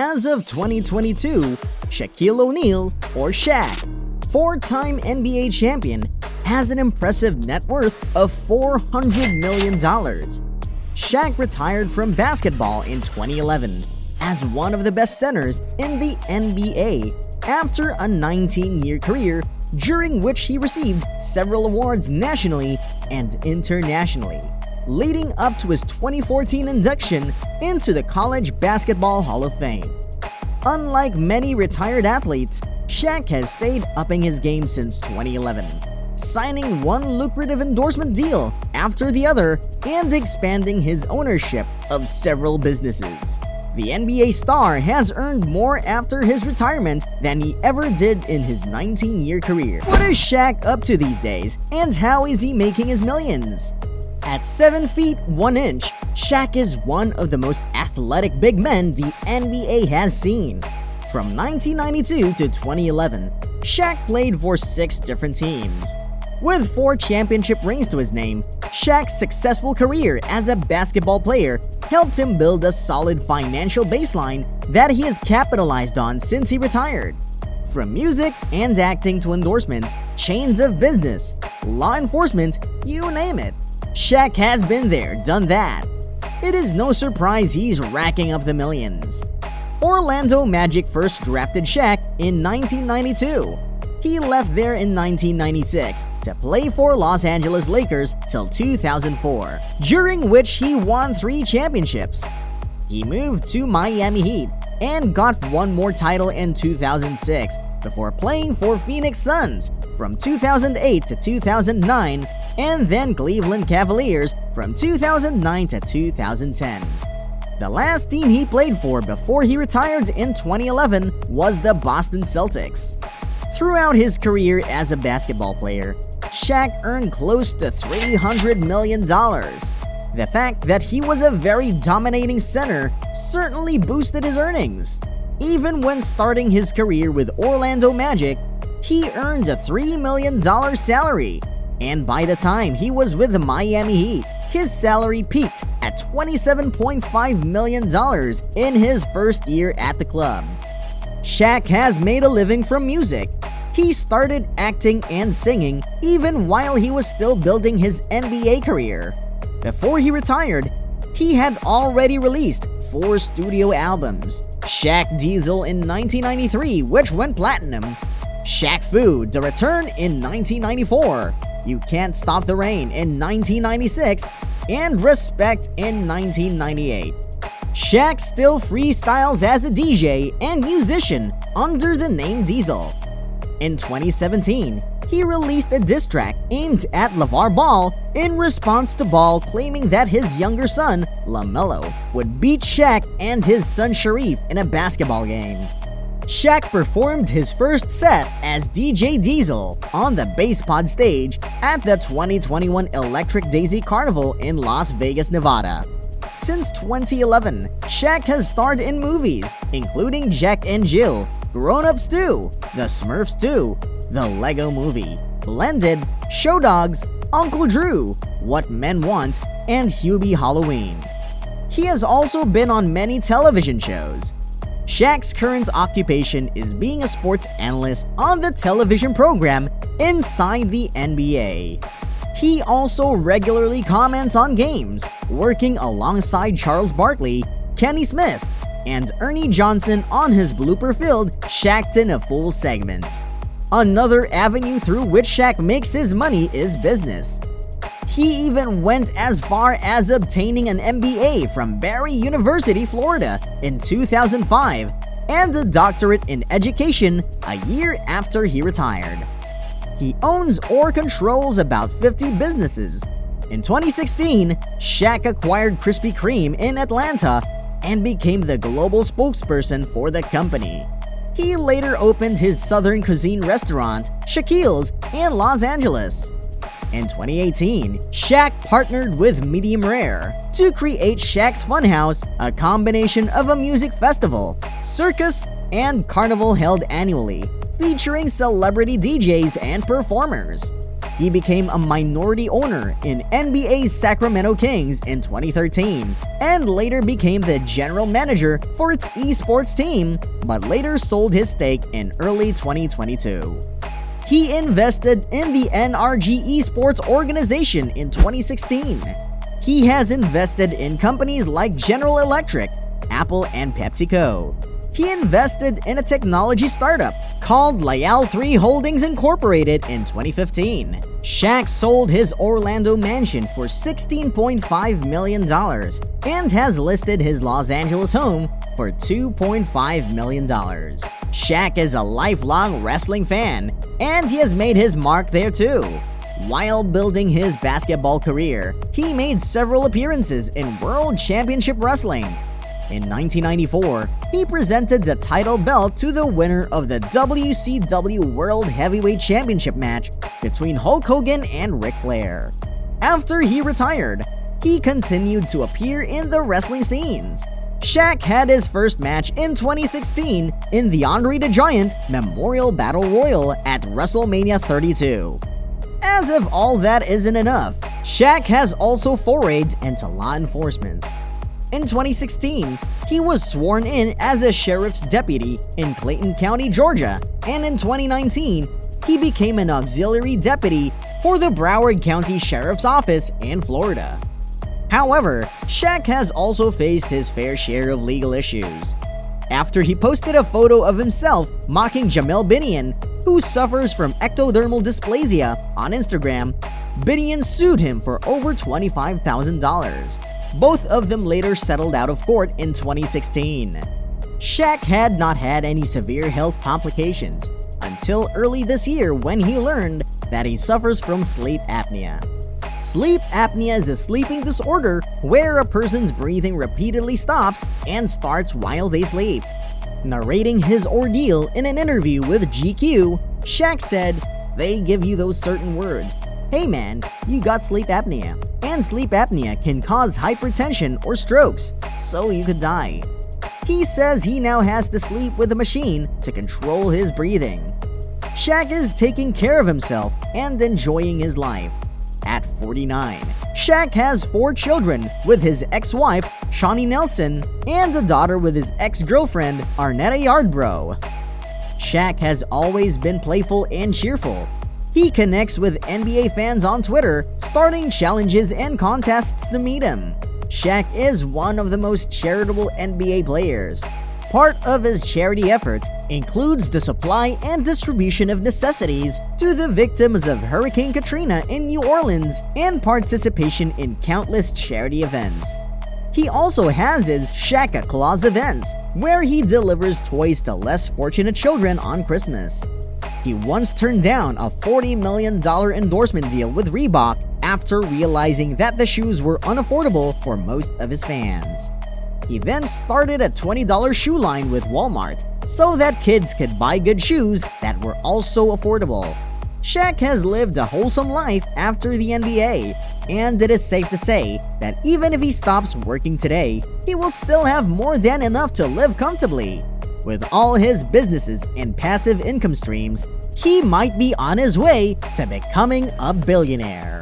As of 2022, Shaquille O'Neal, or Shaq, four-time NBA champion, has an impressive net worth of $400 million. Shaq retired from basketball in 2011 as one of the best centers in the NBA after a 19-year career during which he received several awards nationally and internationally, leading up to his 2014 induction into the College Basketball Hall of Fame. Unlike many retired athletes, Shaq has stayed upping his game since 2011, signing one lucrative endorsement deal after the other and expanding his ownership of several businesses. The NBA star has earned more after his retirement than he ever did in his 19-year career. What is Shaq up to these days, and how is he making his millions? At 7 feet 1 inch, Shaq is one of the most athletic big men the NBA has seen. From 1992 to 2011, Shaq played for 6 different teams. With 4 championship rings to his name, Shaq's successful career as a basketball player helped him build a solid financial baseline that he has capitalized on since he retired. From music and acting to endorsements, chains of business, law enforcement, you name it, Shaq has been there, done that. It is no surprise he's racking up the millions. Orlando Magic first drafted Shaq in 1992. He left there in 1996 to play for Los Angeles Lakers till 2004, during which he won 3 championships. He moved to Miami Heat and got one more title in 2006 before playing for Phoenix Suns from 2008 to 2009 and then Cleveland Cavaliers from 2009 to 2010. The last team he played for before he retired in 2011 was the Boston Celtics. Throughout his career as a basketball player, Shaq earned close to $300 million. The fact that he was a very dominating center certainly boosted his earnings. Even when starting his career with Orlando Magic, he earned a $3 million salary. And by the time he was with the Miami Heat, his salary peaked at $27.5 million in his first year at the club. Shaq has made a living from music. He started acting and singing even while he was still building his NBA career. Before he retired, he had already released 4 studio albums: Shaq Diesel in 1993, which went platinum, Shaq Fu: The Return in 1994, You Can't Stop the Rain in 1996, and Respect in 1998. Shaq still freestyles as a DJ and musician under the name Diesel. In 2017, he released a diss track aimed at LeVar Ball in response to Ball claiming that his younger son, LaMelo, would beat Shaq and his son Sharif in a basketball game. Shaq performed his first set as DJ Diesel on the BassPod stage at the 2021 Electric Daisy Carnival in Las Vegas, Nevada. Since 2011, Shaq has starred in movies including Jack and Jill, Grown Ups 2, The Smurfs 2, The Lego Movie, Blended, Show Dogs, Uncle Drew, What Men Want, and Hubie Halloween. He has also been on many television shows. Shaq's current occupation is being a sports analyst on the television program Inside the NBA. He also regularly comments on games, working alongside Charles Barkley, Kenny Smith, and Ernie Johnson on his blooper-filled Shaq'd in a Fool segment. Another avenue through which Shaq makes his money is business. He even went as far as obtaining an MBA from Barry University, Florida in 2005 and a doctorate in education a year after he retired. He owns or controls about 50 businesses. In 2016, Shaq acquired Krispy Kreme in Atlanta and became the global spokesperson for the company. He later opened his Southern cuisine restaurant, Shaquille's, in Los Angeles. In 2018, Shaq partnered with Medium Rare to create Shaq's Funhouse, a combination of a music festival, circus, and carnival held annually, featuring celebrity DJs and performers. He became a minority owner in NBA's Sacramento Kings in 2013 and later became the general manager for its esports team, but later sold his stake in early 2022. He invested in the NRG Esports organization in 2016. He has invested in companies like General Electric, Apple, and PepsiCo. He invested in a technology startup called Lyal 3 Holdings Incorporated in 2015. Shaq sold his Orlando mansion for $16.5 million and has listed his Los Angeles home for $2.5 million. Shaq is a lifelong wrestling fan, and he has made his mark there too. While building his basketball career, he made several appearances in World Championship Wrestling. In 1994, he presented the title belt to the winner of the WCW World Heavyweight Championship match between Hulk Hogan and Ric Flair. After he retired, he continued to appear in the wrestling scenes. Shaq had his first match in 2016 in the Andre the Giant Memorial Battle Royal at WrestleMania 32. As if all that isn't enough, Shaq has also forayed into law enforcement. In 2016, he was sworn in as a sheriff's deputy in Clayton County, Georgia, and in 2019, he became an auxiliary deputy for the Broward County Sheriff's Office in Florida. However, Shaq has also faced his fair share of legal issues. After he posted a photo of himself mocking Jamel Binion, who suffers from ectodermal dysplasia, on Instagram, Binion sued him for over $25,000. Both of them later settled out of court in 2016. Shaq had not had any severe health complications until early this year when he learned that he suffers from sleep apnea. Sleep apnea is a sleeping disorder where a person's breathing repeatedly stops and starts while they sleep. Narrating his ordeal in an interview with GQ, Shaq said, "They give you those certain words. Hey man, you got sleep apnea. And sleep apnea can cause hypertension or strokes, so you could die." He says he now has to sleep with a machine to control his breathing. Shaq is taking care of himself and enjoying his life. At 49, Shaq has 4 children with his ex-wife, Shawnee Nelson, and a daughter with his ex-girlfriend, Arnetta Yarbrough. Shaq has always been playful and cheerful. He connects with NBA fans on Twitter, starting challenges and contests to meet him. Shaq is one of the most charitable NBA players. Part of his charity efforts includes the supply and distribution of necessities to the victims of Hurricane Katrina in New Orleans and participation in countless charity events. He also has his Shaq Claus events, where he delivers toys to less fortunate children on Christmas. He once turned down a $40 million endorsement deal with Reebok after realizing that the shoes were unaffordable for most of his fans. He then started a $20 shoe line with Walmart so that kids could buy good shoes that were also affordable. Shaq has lived a wholesome life after the NBA, and it is safe to say that even if he stops working today, he will still have more than enough to live comfortably. With all his businesses and passive income streams, he might be on his way to becoming a billionaire.